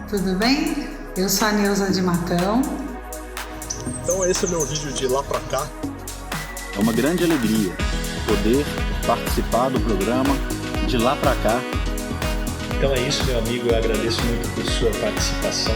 tudo bem? Eu sou a Neuza de Matão. Então esse é o meu vídeo de lá pra cá. É uma grande alegria poder participar do programa De Lá Pra Cá. Então é isso, meu amigo, eu agradeço muito por sua participação.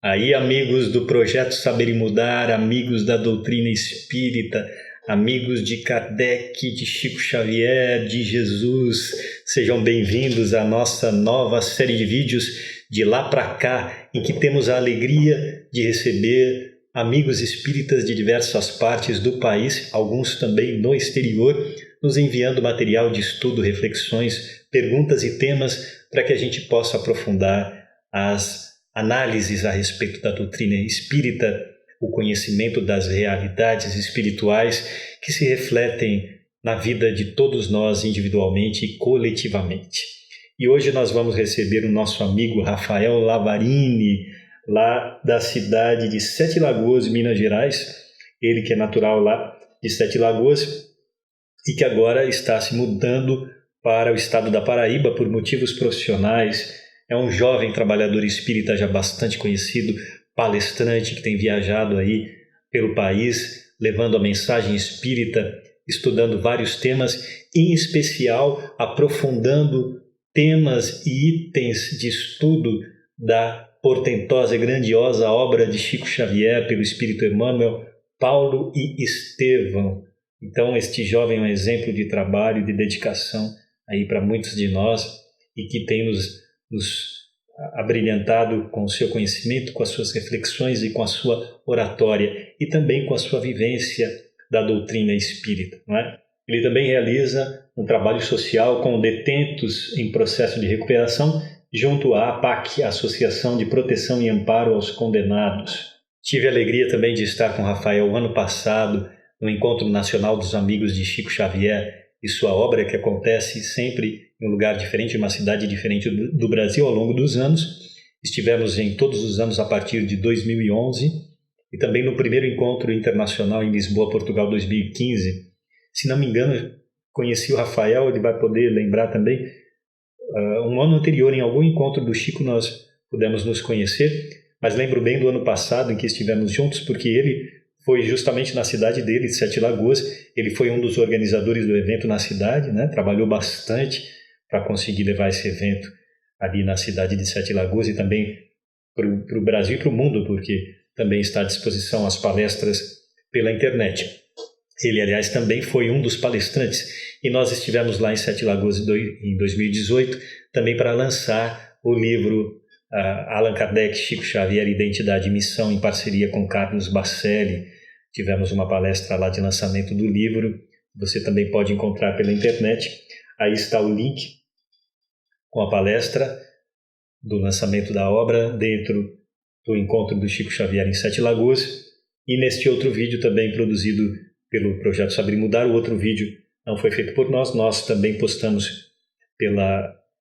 Aí, amigos do Projeto Saber e Mudar, amigos da doutrina espírita, amigos de Kardec, de Chico Xavier, de Jesus, sejam bem-vindos à nossa nova série de vídeos De Lá Pra Cá, em que temos a alegria de receber amigos espíritas de diversas partes do país, alguns também no exterior, nos enviando material de estudo, reflexões, perguntas e temas para que a gente possa aprofundar as análises a respeito da doutrina espírita, o conhecimento das realidades espirituais que se refletem na vida de todos nós individualmente e coletivamente. E hoje nós vamos receber o nosso amigo Rafael Lavarini, lá da cidade de Sete Lagoas, Minas Gerais. Ele que é natural lá de Sete Lagoas e que agora está se mudando para o estado da Paraíba por motivos profissionais. É um jovem trabalhador espírita já bastante conhecido, palestrante que tem viajado aí pelo país, levando a mensagem espírita, estudando vários temas, em especial aprofundando temas e itens de estudo da portentosa e grandiosa obra de Chico Xavier pelo Espírito Emmanuel, Paulo e Estevão. Então, este jovem é um exemplo de trabalho e de dedicação aí para muitos de nós e que tem nos abrilhantado com o seu conhecimento, com as suas reflexões e com a sua oratória e também com a sua vivência da doutrina espírita, não é? Ele também realiza um trabalho social com detentos em processo de recuperação junto à APAC, a Associação de Proteção e Amparo aos Condenados. Tive a alegria também de estar com o Rafael ano passado no Encontro Nacional dos Amigos de Chico Xavier e sua obra, que acontece sempre em um lugar diferente, uma cidade diferente do Brasil ao longo dos anos. Estivemos em todos os anos a partir de 2011 e também no primeiro encontro internacional em Lisboa, Portugal, 2015. Se não me engano, conheci o Rafael, ele vai poder lembrar também. Um ano anterior, em algum encontro do Chico, nós pudemos nos conhecer, mas lembro bem do ano passado em que estivemos juntos, porque ele foi justamente na cidade dele, de Sete Lagoas. Ele foi um dos organizadores do evento na cidade, né? Trabalhou bastante para conseguir levar esse evento ali na cidade de Sete Lagoas e também para o Brasil e para o mundo, porque também está à disposição as palestras pela internet. Ele, aliás, também foi um dos palestrantes e nós estivemos lá em Sete Lagoas em 2018 também para lançar o livro Allan Kardec, Chico Xavier, Identidade e Missão, em parceria com Carlos Bacelli. Tivemos uma palestra lá de lançamento do livro, você também pode encontrar pela internet. Aí está o link com a palestra do lançamento da obra dentro do encontro do Chico Xavier em Sete Lagoas. E neste outro vídeo também produzido pelo Projeto Saber e Mudar, o outro vídeo não foi feito por nós, nós também postamos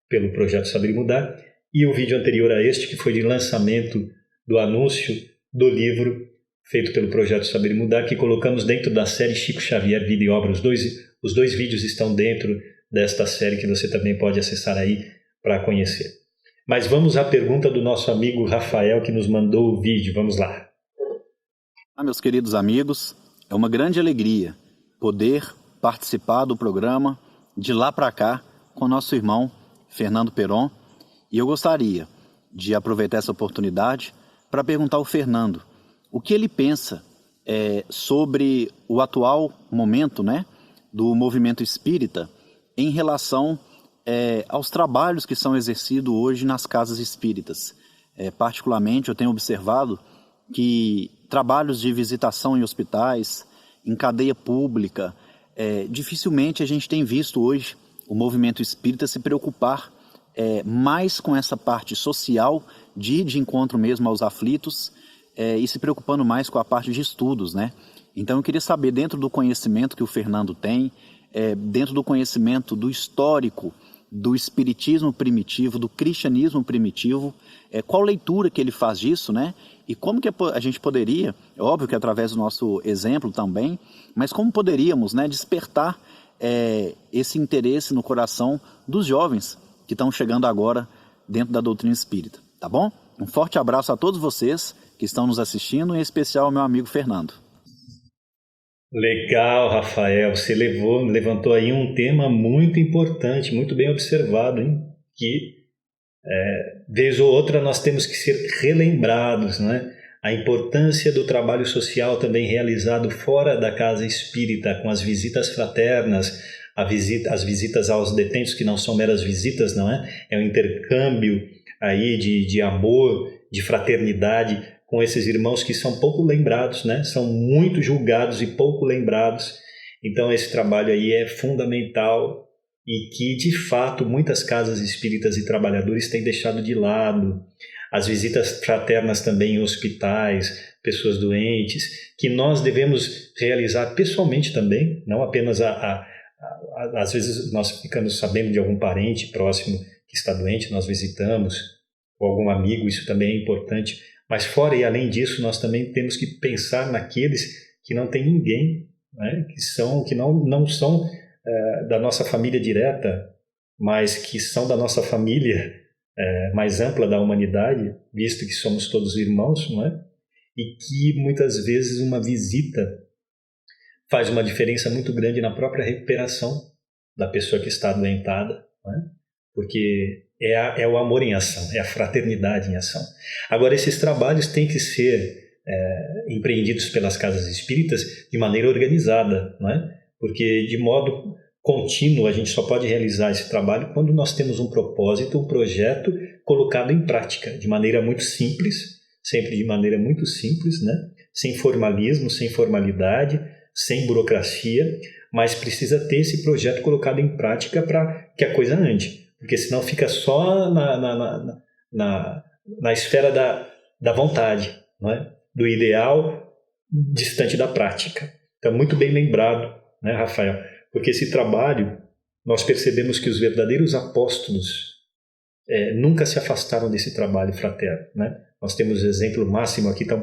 pelo Projeto Saber e Mudar. E o vídeo anterior a este, que foi de lançamento do anúncio do livro feito pelo Projeto Saber e Mudar, que colocamos dentro da série Chico Xavier, Vida e Obra. Os dois vídeos estão dentro desta série que você também pode acessar aí para conhecer. Mas vamos à pergunta do nosso amigo Rafael, que nos mandou o vídeo. Vamos lá. Meus queridos amigos, é uma grande alegria poder participar do programa De Lá Pra Cá com nosso irmão Fernando Peron. E eu gostaria de aproveitar essa oportunidade para perguntar ao Fernando o que ele pensa sobre o atual momento, né, do movimento espírita em relação aos trabalhos que são exercidos hoje nas casas espíritas. Particularmente, eu tenho observado que trabalhos de visitação em hospitais, em cadeia pública, dificilmente a gente tem visto hoje o movimento espírita se preocupar mais com essa parte social, de encontro mesmo aos aflitos, e se preocupando mais com a parte de estudos, né? Então eu queria saber, dentro do conhecimento que o Fernando tem, dentro do conhecimento do histórico do espiritismo primitivo, do cristianismo primitivo, qual leitura que ele faz disso, né? E como que a gente poderia, é óbvio que através do nosso exemplo também, mas como poderíamos, né, despertar esse interesse no coração dos jovens que estão chegando agora dentro da doutrina espírita, tá bom? Um forte abraço a todos vocês que estão nos assistindo, em especial ao meu amigo Fernando. Legal, Rafael, você levantou aí um tema muito importante, muito bem observado, hein? Que vez ou outra nós temos que ser relembrados, né? A importância do trabalho social também realizado fora da casa espírita, com as visitas fraternas, as visitas aos detentos, que não são meras visitas, não é? É um intercâmbio aí de amor, de fraternidade com esses irmãos que são pouco lembrados, né? São muito julgados e pouco lembrados. Então esse trabalho aí é fundamental e que, de fato, muitas casas espíritas e trabalhadores têm deixado de lado. As visitas fraternas também em hospitais, pessoas doentes, que nós devemos realizar pessoalmente também, não apenas às vezes nós ficamos sabendo de algum parente próximo que está doente, nós visitamos, ou algum amigo, isso também é importante, mas fora e além disso, nós também temos que pensar naqueles que não têm ninguém, né? que não são da nossa família direta, mas que são da nossa família mais ampla da humanidade, visto que somos todos irmãos, não é? E que muitas vezes uma visita faz uma diferença muito grande na própria recuperação da pessoa que está adoentada, não é? Porque é o amor em ação, é a fraternidade em ação. Agora, esses trabalhos têm que ser empreendidos pelas casas espíritas de maneira organizada, não é? Porque de modo contínuo a gente só pode realizar esse trabalho quando nós temos um propósito, um projeto colocado em prática, de maneira muito simples, sempre de maneira muito simples, né? Sem formalismo, sem formalidade, sem burocracia, mas precisa ter esse projeto colocado em prática para que a coisa ande, porque senão fica só na esfera da vontade, não é? Do ideal distante da prática. Então, muito bem lembrado, né, Rafael? Porque esse trabalho, nós percebemos que os verdadeiros apóstolos nunca se afastaram desse trabalho fraterno, né? Nós temos o exemplo máximo aqui tão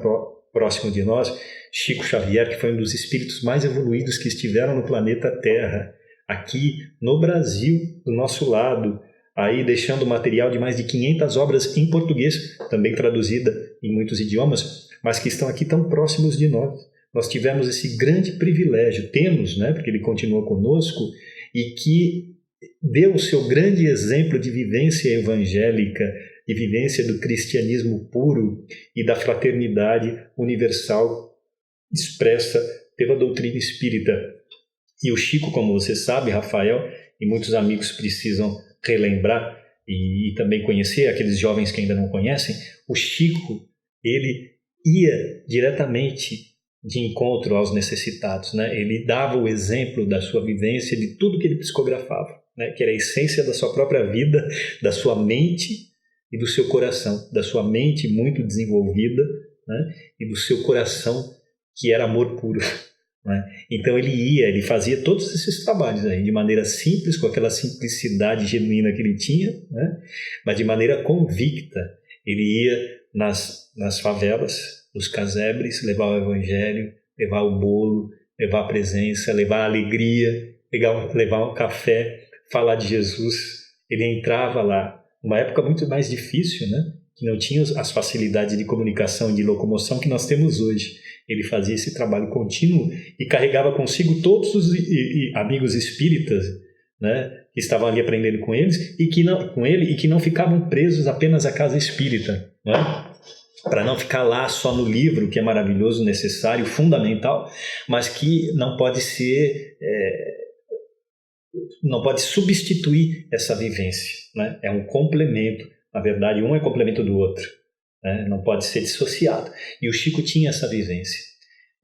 próximo de nós, Chico Xavier, que foi um dos espíritos mais evoluídos que estiveram no planeta Terra, aqui no Brasil, do nosso lado, aí deixando material de mais de 500 obras em português, também traduzida em muitos idiomas, mas que estão aqui tão próximos de nós. Nós tivemos esse grande privilégio, temos, né, porque ele continua conosco, e que deu o seu grande exemplo de vivência evangélica, de vivência do cristianismo puro e da fraternidade universal expressa pela doutrina espírita. E o Chico, como você sabe, Rafael, e muitos amigos precisam relembrar e também conhecer, aqueles jovens que ainda não conhecem, o Chico, ele ia diretamente de encontro aos necessitados, né? Ele dava o exemplo da sua vivência, de tudo que ele psicografava, né? Que era a essência da sua própria vida, da sua mente e do seu coração, da sua mente muito desenvolvida, né? E do seu coração que era amor puro, né? Então ele fazia todos esses trabalhos aí de maneira simples, com aquela simplicidade genuína que ele tinha, né? Mas de maneira convicta. Ele ia nas favelas, nos casebres, levar o evangelho, levar o bolo, levar a presença, levar a alegria, levar um café, falar de Jesus. Ele entrava lá, uma época muito mais difícil, né? Que não tinha as facilidades de comunicação e de locomoção que nós temos hoje. Ele fazia esse trabalho contínuo e carregava consigo todos os amigos espíritas, né, que estavam ali aprendendo com ele e que não ficavam presos apenas à casa espírita, né? Para não ficar lá só no livro, que é maravilhoso, necessário, fundamental, mas que não pode substituir essa vivência, né? É um complemento, na verdade, um é complemento do outro, né? Não pode ser dissociado. E o Chico tinha essa vivência.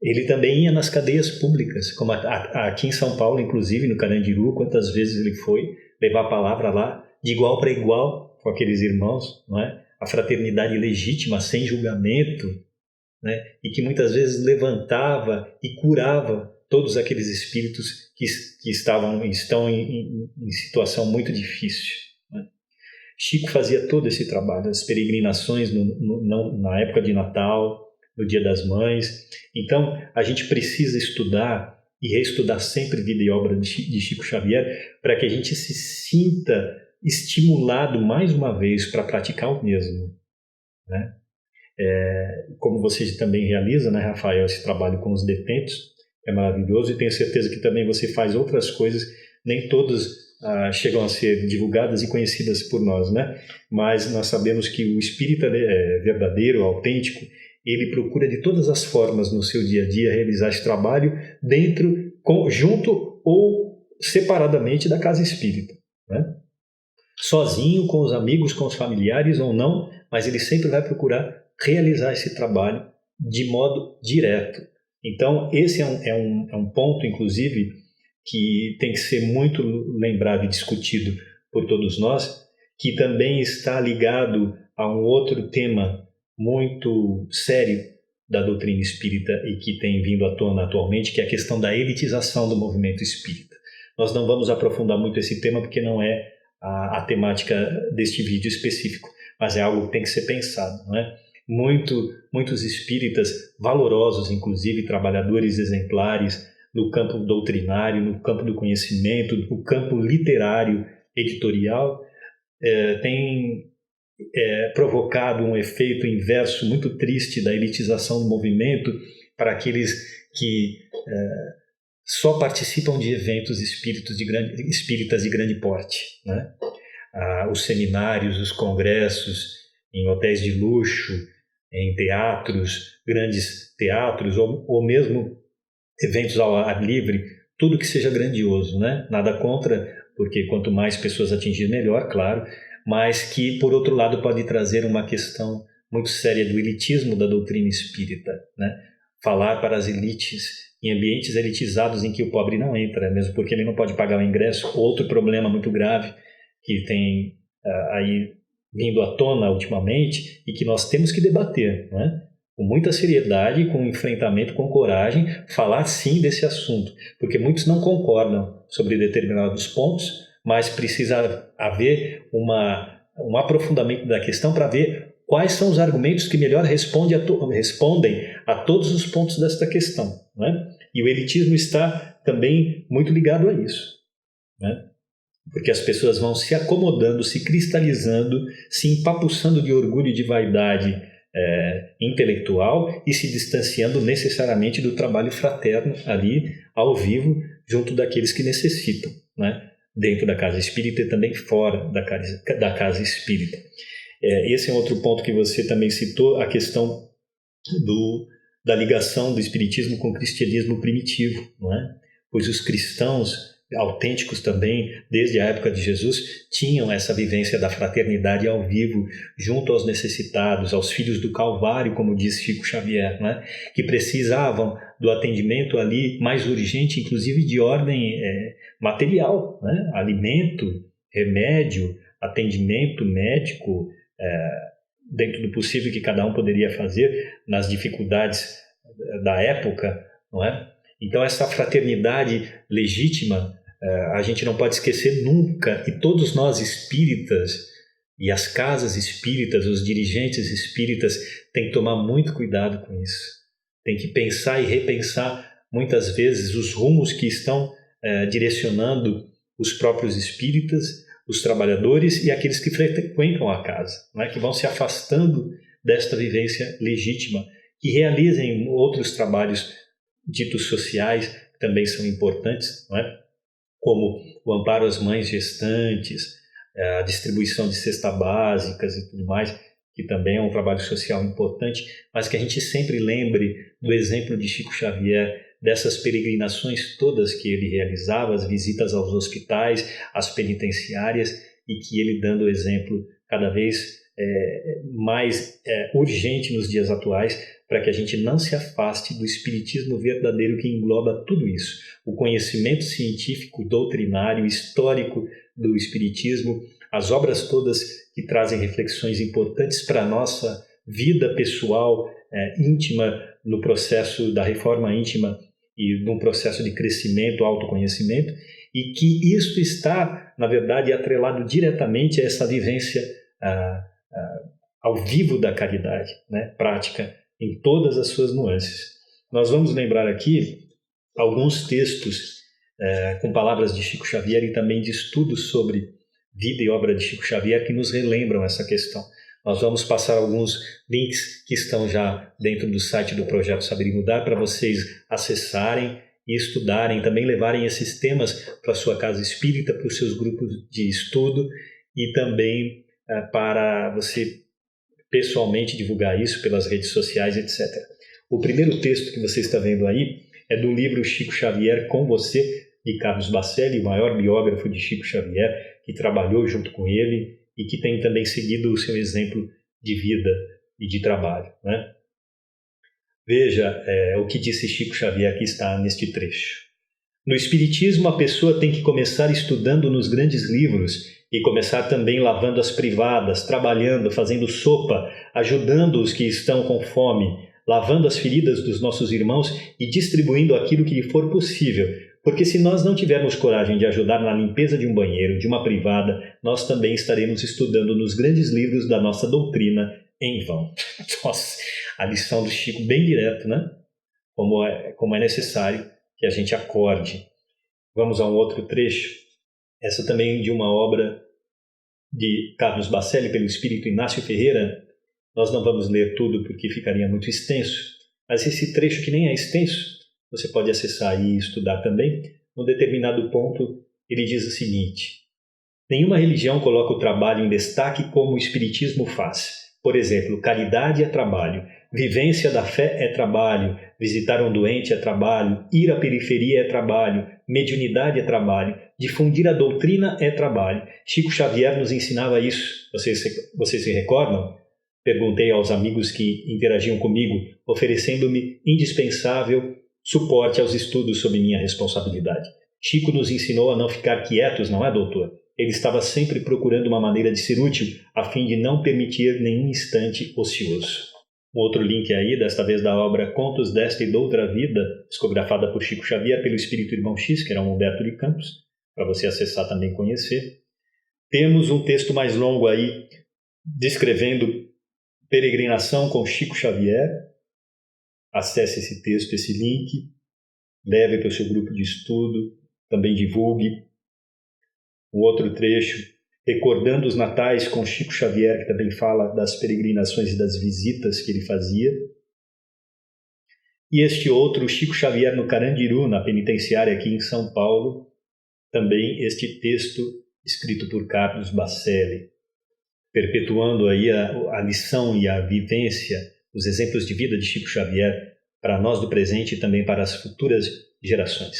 Ele também ia nas cadeias públicas, como aqui em São Paulo, inclusive no Carandiru, quantas vezes ele foi levar a palavra lá, de igual para igual com aqueles irmãos, não é? A fraternidade legítima, sem julgamento, né? E que muitas vezes levantava e curava todos aqueles espíritos que estão em situação muito difícil, né? Chico fazia todo esse trabalho, as peregrinações na época de Natal, no Dia das Mães. Então, a gente precisa estudar e reestudar sempre vida e obra de Chico Xavier para que a gente se sinta estimulado mais uma vez para praticar o mesmo, né? Como você também realiza, né, Rafael, esse trabalho com os detentos, é maravilhoso, e tenho certeza que também você faz outras coisas, nem todas chegam a ser divulgadas e conhecidas por nós, né? Mas nós sabemos que o espírita verdadeiro, autêntico, ele procura de todas as formas no seu dia a dia realizar esse trabalho junto ou separadamente da casa espírita, né? Sozinho, com os amigos, com os familiares ou não, mas ele sempre vai procurar realizar esse trabalho de modo direto. Então, esse é um ponto, inclusive, que tem que ser muito lembrado e discutido por todos nós, que também está ligado a um outro tema muito sério da doutrina espírita e que tem vindo à tona atualmente, que é a questão da elitização do movimento espírita. Nós não vamos aprofundar muito esse tema porque não é a temática deste vídeo específico, mas é algo que tem que ser pensado, não é? Muitos espíritas valorosos, inclusive trabalhadores exemplares no campo doutrinário, no campo do conhecimento, no campo literário, editorial, têm provocado um efeito inverso muito triste da elitização do movimento para aqueles que só participam de eventos espíritas de grande porte, né? Os seminários, os congressos em hotéis de luxo, em teatros, grandes teatros, ou mesmo eventos ao ar livre, tudo que seja grandioso, né? Nada contra, porque quanto mais pessoas atingir, melhor, claro, mas que, por outro lado, pode trazer uma questão muito séria do elitismo da doutrina espírita, né? Falar para as elites em ambientes elitizados em que o pobre não entra, mesmo porque ele não pode pagar o ingresso. Outro problema muito grave que tem aí vindo à tona ultimamente e que nós temos que debater, né? Com muita seriedade, com enfrentamento, com coragem, falar sim desse assunto, porque muitos não concordam sobre determinados pontos, mas precisa haver um aprofundamento da questão para ver quais são os argumentos que melhor respondem a todos os pontos desta questão, né? E o elitismo está também muito ligado a isso, né? Porque as pessoas vão se acomodando, se cristalizando, se empapuçando de orgulho e de vaidade intelectual e se distanciando necessariamente do trabalho fraterno ali, ao vivo, junto daqueles que necessitam, né? Dentro da casa espírita e também fora da casa espírita. Esse é um outro ponto que você também citou, a questão da ligação do espiritismo com o cristianismo primitivo, não é? Pois os cristãos autênticos também, desde a época de Jesus, tinham essa vivência da fraternidade ao vivo, junto aos necessitados, aos filhos do Calvário, como diz Chico Xavier, né? Que precisavam do atendimento ali mais urgente, inclusive de ordem material, né? Alimento, remédio, atendimento médico, dentro do possível que cada um poderia fazer nas dificuldades da época, não é? Então essa fraternidade legítima a gente não pode esquecer nunca, e todos nós espíritas e as casas espíritas, os dirigentes espíritas têm que tomar muito cuidado com isso, tem que pensar e repensar muitas vezes os rumos que estão direcionando os próprios espíritas, os trabalhadores e aqueles que frequentam a casa, né, que vão se afastando desta vivência legítima, que realizem outros trabalhos ditos sociais, que também são importantes, não é? Como o amparo às mães gestantes, a distribuição de cestas básicas e tudo mais, que também é um trabalho social importante, mas que a gente sempre lembre do exemplo de Chico Xavier, dessas peregrinações todas que ele realizava, as visitas aos hospitais, às penitenciárias, e que ele dando o exemplo cada vez mais urgente nos dias atuais, para que a gente não se afaste do espiritismo verdadeiro que engloba tudo isso. O conhecimento científico, doutrinário, histórico do espiritismo, as obras todas que trazem reflexões importantes para a nossa vida pessoal, íntima, no processo da reforma íntima e num processo de crescimento, autoconhecimento, e que isto está, na verdade, atrelado diretamente a essa vivência ao vivo da caridade, né? Prática em todas as suas nuances. Nós vamos lembrar aqui alguns textos com palavras de Chico Xavier e também de estudos sobre vida e obra de Chico Xavier que nos relembram essa questão. Nós vamos passar alguns links que estão já dentro do site do Projeto Saber e Mudar para vocês acessarem e estudarem, também levarem esses temas para a sua casa espírita, para os seus grupos de estudo e também para você pessoalmente divulgar isso pelas redes sociais, etc. O primeiro texto que você está vendo aí é do livro Chico Xavier com Você, de Carlos Bacelli, o maior biógrafo de Chico Xavier, que trabalhou junto com ele e que tem também seguido o seu exemplo de vida e de trabalho, né? Veja o que disse Chico Xavier que está neste trecho. No Espiritismo, a pessoa tem que começar estudando nos grandes livros e começar também lavando as privadas, trabalhando, fazendo sopa, ajudando os que estão com fome, lavando as feridas dos nossos irmãos e distribuindo aquilo que lhe for possível. Porque se nós não tivermos coragem de ajudar na limpeza de um banheiro, de uma privada, nós também estaremos estudando nos grandes livros da nossa doutrina em vão. Nossa, a lição do Chico bem direto, né? Como é necessário que a gente acorde. Vamos a um outro trecho. Essa também de uma obra de Carlos Bacelli pelo Espírito Inácio Ferreira. Nós não vamos ler tudo porque ficaria muito extenso, mas esse trecho que nem é extenso, você pode acessar e estudar também. Num determinado ponto, ele diz o seguinte: nenhuma religião coloca o trabalho em destaque como o Espiritismo faz. Por exemplo, caridade é trabalho, vivência da fé é trabalho, visitar um doente é trabalho, ir à periferia é trabalho, mediunidade é trabalho, difundir a doutrina é trabalho. Chico Xavier nos ensinava isso. Vocês se recordam? Perguntei aos amigos que interagiam comigo, oferecendo-me indispensável suporte aos estudos sob minha responsabilidade. Chico nos ensinou a não ficar quietos, não é, doutor? Ele estava sempre procurando uma maneira de ser útil, a fim de não permitir nenhum instante ocioso. Um outro link aí, desta vez da obra Contos desta e d'Outra Vida, psicografada por Chico Xavier pelo Espírito Irmão X, que era um Humberto de Campos, para você acessar também e conhecer. Temos um texto mais longo aí, descrevendo peregrinação com Chico Xavier. Acesse esse texto, esse link, leve para o seu grupo de estudo, também divulgue. Um outro trecho, recordando os natais com Chico Xavier, que também fala das peregrinações e das visitas que ele fazia. E este outro, Chico Xavier no Carandiru, na penitenciária aqui em São Paulo, também este texto escrito por Carlos Bacelli, perpetuando aí a lição e a vivência, os exemplos de vida de Chico Xavier para nós do presente e também para as futuras gerações.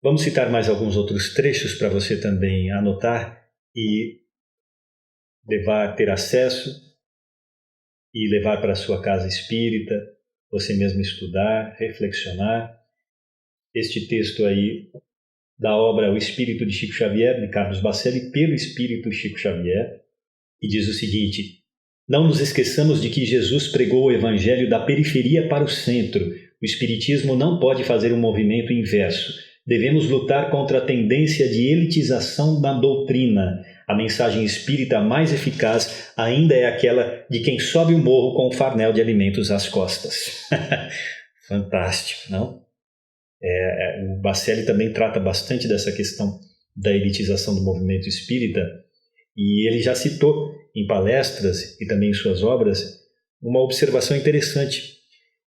Vamos citar mais alguns outros trechos para você também anotar e ter acesso e levar para a sua casa espírita, você mesmo estudar, reflexionar. Este texto aí da obra O Espírito de Chico Xavier, de Carlos Bacelli, pelo Espírito Chico Xavier, e diz o seguinte: não nos esqueçamos de que Jesus pregou o evangelho da periferia para o centro. O Espiritismo não pode fazer um movimento inverso. Devemos lutar contra a tendência de elitização da doutrina. A mensagem espírita mais eficaz ainda é aquela de quem sobe o morro com um farnel de alimentos às costas. Fantástico, não? O Bacelli também trata bastante dessa questão da elitização do movimento espírita, e ele já citou em palestras e também em suas obras uma observação interessante,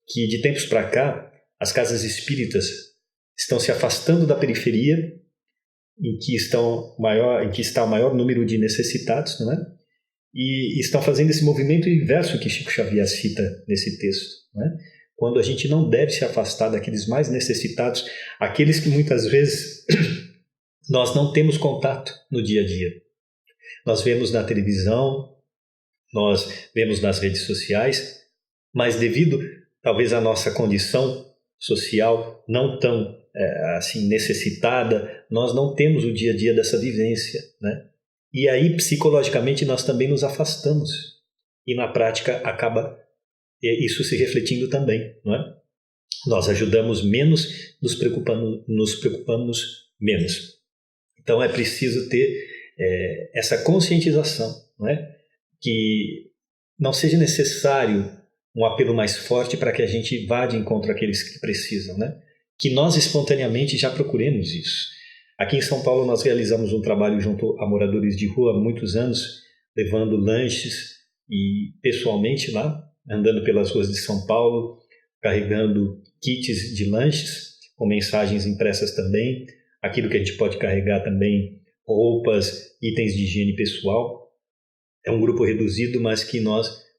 que de tempos para cá as casas espíritas estão se afastando da periferia em que está o maior número de necessitados, não é? E estão fazendo esse movimento inverso que Chico Xavier cita nesse texto, não é? Quando a gente não deve se afastar daqueles mais necessitados, aqueles que muitas vezes nós não temos contato no dia a dia. Nós vemos na televisão, nós vemos nas redes sociais, mas devido talvez à nossa condição social não tão assim necessitada, nós não temos o dia a dia dessa vivência, né? E aí psicologicamente nós também nos afastamos e na prática acaba isso se refletindo também, não é? Nós ajudamos menos, nos preocupamos menos. Então é preciso ter essa conscientização, não é? Que não seja necessário um apelo mais forte para que a gente vá de encontro àqueles que precisam, né? Que nós espontaneamente já procuremos isso. Aqui em São Paulo nós realizamos um trabalho junto a moradores de rua há muitos anos, levando lanches e pessoalmente lá, andando pelas ruas de São Paulo, carregando kits de lanches, com mensagens impressas também, aquilo que a gente pode carregar também, roupas, itens de higiene pessoal. É um grupo reduzido, mas que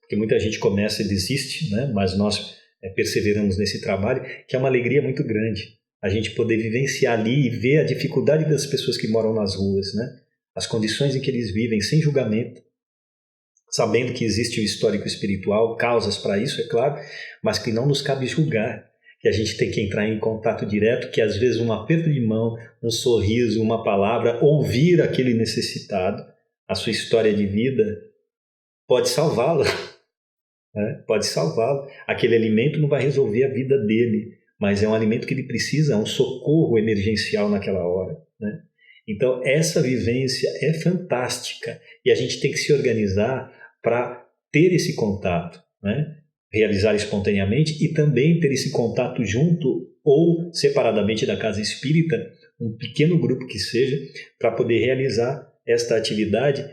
porque muita gente começa e desiste, né? Mas nós perseveramos nesse trabalho, que é uma alegria muito grande, a gente poder vivenciar ali e ver a dificuldade das pessoas que moram nas ruas, né? As condições em que eles vivem, sem julgamento, sabendo que existe o histórico espiritual, causas para isso, é claro, mas que não nos cabe julgar, que a gente tem que entrar em contato direto, que às vezes um aperto de mão, um sorriso, uma palavra, ouvir aquele necessitado, a sua história de vida, pode salvá-lo, né? Pode salvá-lo. Aquele alimento não vai resolver a vida dele, mas é um alimento que ele precisa, é um socorro emergencial naquela hora, né? Então essa vivência é fantástica e a gente tem que se organizar para ter esse contato, né? Realizar espontaneamente e também ter esse contato junto ou separadamente da casa espírita, um pequeno grupo que seja, para poder realizar esta atividade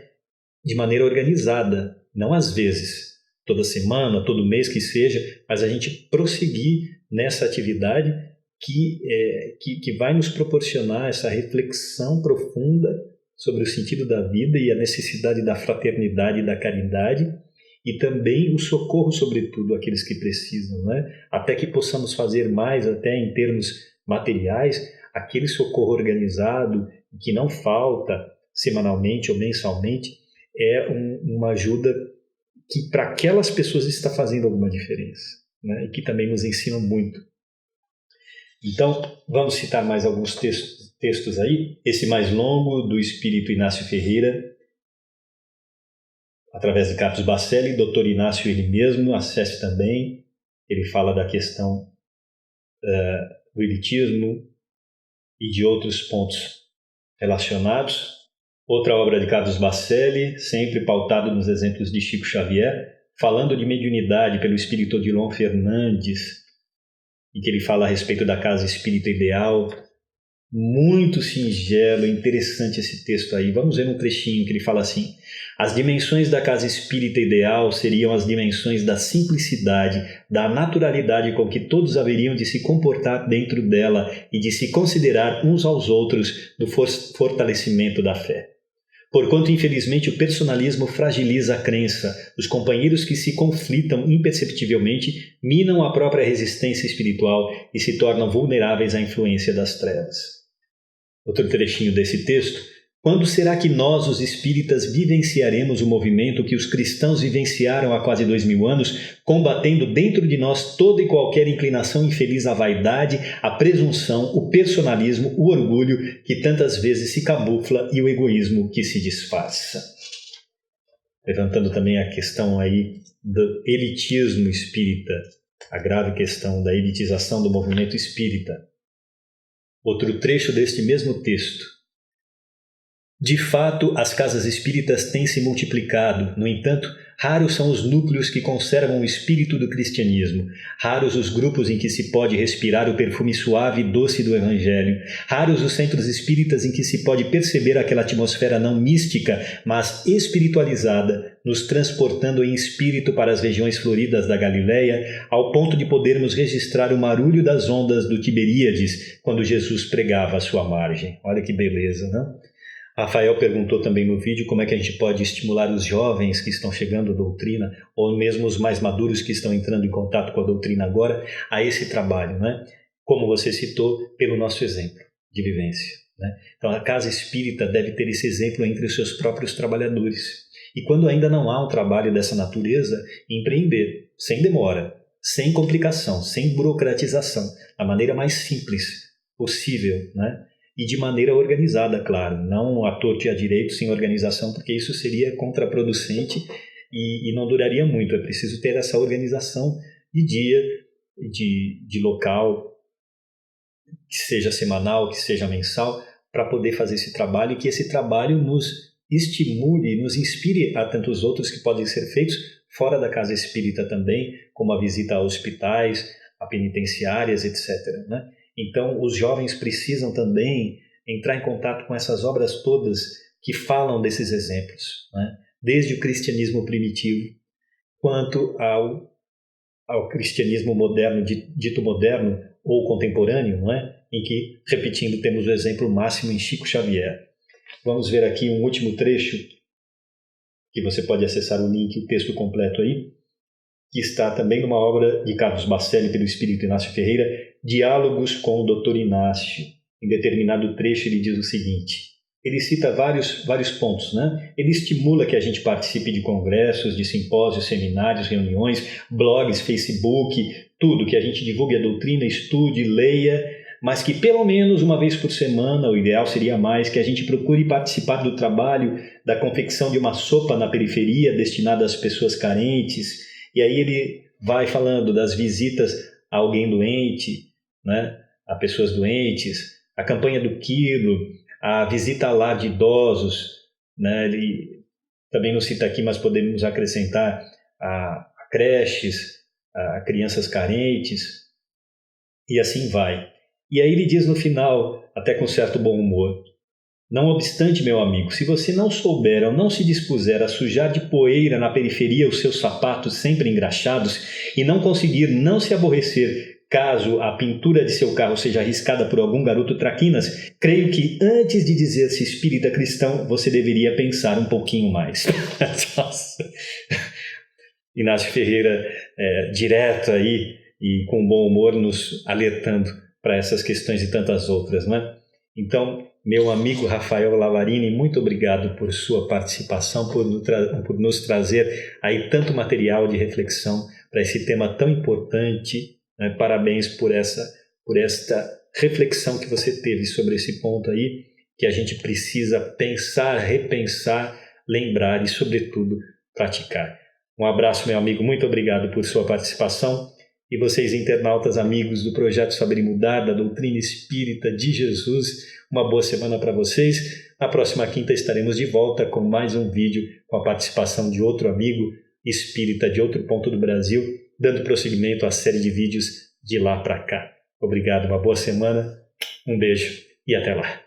de maneira organizada, não às vezes, toda semana, todo mês que seja, mas a gente prosseguir nessa atividade que vai nos proporcionar essa reflexão profunda sobre o sentido da vida e a necessidade da fraternidade e da caridade, e também o socorro, sobretudo, àqueles que precisam, né? Até que possamos fazer mais, até em termos materiais, aquele socorro organizado, que não falta semanalmente ou mensalmente, é uma ajuda que para aquelas pessoas está fazendo alguma diferença, né? E que também nos ensinam muito. Então, vamos citar mais alguns textos aí. Esse mais longo, do Espírito Inácio Ferreira, através de Carlos Bacelli, Dr. Inácio ele mesmo, acesse também. Ele fala da questão do elitismo e de outros pontos relacionados. Outra obra de Carlos Bacelli, sempre pautado nos exemplos de Chico Xavier, falando de mediunidade pelo espírito Odilon Fernandes, em que ele fala a respeito da casa espírita ideal. Muito singelo, interessante esse texto aí. Vamos ver um trechinho que ele fala assim: as dimensões da casa espírita ideal seriam as dimensões da simplicidade, da naturalidade com que todos haveriam de se comportar dentro dela e de se considerar uns aos outros no fortalecimento da fé. Porquanto, infelizmente, o personalismo fragiliza a crença, os companheiros que se conflitam imperceptivelmente minam a própria resistência espiritual e se tornam vulneráveis à influência das trevas. Outro trechinho desse texto: quando será que nós, os espíritas, vivenciaremos o movimento que os cristãos vivenciaram há quase 2000 anos, combatendo dentro de nós toda e qualquer inclinação infeliz à vaidade, à presunção, o personalismo, o orgulho que tantas vezes se camufla e o egoísmo que se disfarça? Levantando também a questão aí do elitismo espírita, a grave questão da elitização do movimento espírita. Outro trecho deste mesmo texto: de fato, as casas espíritas têm se multiplicado. No entanto, raros são os núcleos que conservam o espírito do cristianismo. Raros os grupos em que se pode respirar o perfume suave e doce do Evangelho. Raros os centros espíritas em que se pode perceber aquela atmosfera não mística, mas espiritualizada, nos transportando em espírito para as regiões floridas da Galileia, ao ponto de podermos registrar o marulho das ondas do Tiberíades, quando Jesus pregava à sua margem. Olha que beleza, não? Rafael perguntou também no vídeo como é que a gente pode estimular os jovens que estão chegando à doutrina, ou mesmo os mais maduros que estão entrando em contato com a doutrina agora, a esse trabalho, né? Como você citou, pelo nosso exemplo de vivência, né? Então a casa espírita deve ter esse exemplo entre os seus próprios trabalhadores. E quando ainda não há um trabalho dessa natureza, empreender, sem demora, sem complicação, sem burocratização, da maneira mais simples possível, né? E de maneira organizada, claro, não à torto e à direito, sem organização, porque isso seria contraproducente e não duraria muito. É preciso ter essa organização de dia, de local, que seja semanal, que seja mensal, para poder fazer esse trabalho e que esse trabalho nos estimule, nos inspire a tantos outros que podem ser feitos fora da casa espírita também, como a visita a hospitais, a penitenciárias, etc., né? Então, os jovens precisam também entrar em contato com essas obras todas que falam desses exemplos, né? Desde o cristianismo primitivo, quanto ao cristianismo moderno, dito moderno ou contemporâneo, não é? Em que, repetindo, temos o exemplo máximo em Chico Xavier. Vamos ver aqui um último trecho, que você pode acessar o link, o texto completo aí, que está também numa obra de Carlos Bacelli, pelo Espírito Inácio Ferreira, Diálogos com o Dr. Inácio. Em determinado trecho ele diz o seguinte, ele cita vários pontos, né? Ele estimula que a gente participe de congressos, de simpósios, seminários, reuniões, blogs, Facebook, tudo, que a gente divulgue a doutrina, estude, leia, mas que pelo menos uma vez por semana, o ideal seria mais, que a gente procure participar do trabalho da confecção de uma sopa na periferia destinada às pessoas carentes. E aí ele vai falando das visitas a alguém doente, né? A pessoas doentes, a campanha do quilo, a visita ao lar de idosos, né? Ele também não cita aqui, mas podemos acrescentar a creches, a crianças carentes, e assim vai. E aí ele diz no final, até com certo bom humor, não obstante, meu amigo, se você não souber ou não se dispuser a sujar de poeira na periferia os seus sapatos sempre engraxados e não conseguir não se aborrecer caso a pintura de seu carro seja arriscada por algum garoto traquinas, creio que antes de dizer-se espírita cristão, você deveria pensar um pouquinho mais. Nossa. Inácio Ferreira, direto aí e com bom humor, nos alertando para essas questões e tantas outras, né? Então, meu amigo Rafael Lavarini, muito obrigado por sua participação, por nos trazer aí tanto material de reflexão para esse tema tão importante. Né? Parabéns por esta reflexão que você teve sobre esse ponto aí, que a gente precisa pensar, repensar, lembrar e, sobretudo, praticar. Um abraço, meu amigo, muito obrigado por sua participação. E vocês, internautas, amigos do Projeto Saber e Mudar, da Doutrina Espírita de Jesus, uma boa semana para vocês. Na próxima quinta estaremos de volta com mais um vídeo com a participação de outro amigo espírita de outro ponto do Brasil, dando prosseguimento à série de vídeos de lá para cá. Obrigado, uma boa semana, um beijo e até lá.